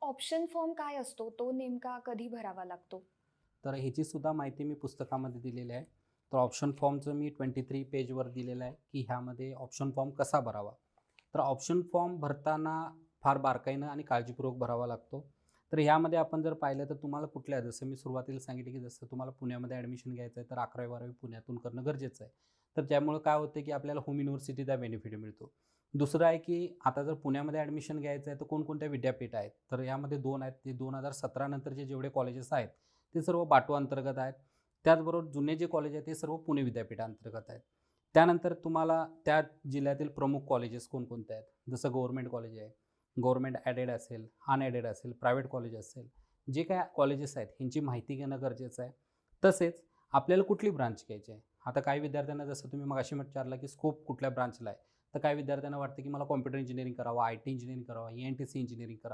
Option form काय असतो? तो नेमका कधी भरावा लागतो? तर ह्याची सुद्धा माहिती मी पुस्तकामध्ये दिलेली आहे. तर ऑप्शन फॉर्मचं मी 23 पेजवर दिलेलं आहे, की ह्यामध्ये ऑप्शन फॉर्म कसा भरावा. तर ऑप्शन फॉर्म भरताना फार बारकाईनं आणि काळजीपूर्वक भरावा लागतो. तर ह्यामध्ये आपण जर पाहिलं तर तुम्हाला कुठल्या जसं मी सुरुवातीला सांगितलं, की जसं तुम्हाला पुण्यामध्ये ॲडमिशन घ्यायचं आहे, तर 11वी-12वी पुण्यातून करणं गरजेचं आहे. तर त्यामुळं काय होतं, की आपल्याला होम युनिव्हर्सिटीचा बेनिफिट मिळतो. दुसरं आहे, की आता जर पुण्यामध्ये ॲडमिशन घ्यायचं आहे, तर कोणकोणत्या विद्यापीठ आहेत. तर यामध्ये 2 आहेत. ते 2017 नंतरचे जेवढे कॉलेजेस आहेत, ते सर्व बाटू अंतर्गत आहेत. त्याचबरोबर जुने जे कॉलेज आहेत ते सर्व पुणे विद्यापीठांतर्गत आहेत. त्यानंतर तुम्हाला त्या जिल्ह्यातील प्रमुख कॉलेजेस कोणकोणते आहेत, जसं गव्हर्नमेंट कॉलेज आहे, गव्हर्नमेंट ॲडेड असेल, अनएडेड असेल, प्रायव्हेट कॉलेज असेल, जे काही कॉलेजेस आहेत ह्यांची माहिती घेणं गरजेचं आहे. तसेच आपल्याला कुठली ब्रांच घ्यायची आहे. आता काही विद्यार्थ्यांना जसं तुम्ही मगाशी विचारलं, की स्कोप कुठल्या ब्रांचला आहे. तर काही विद्यार्थ्यांना वाटतं, की मला कॉम्प्युटर इंजिनिअरिंग करावं, आय-टी इंजिनिअरिंग करावं, एन-टी-सी इंजिनिअरिंग करावं.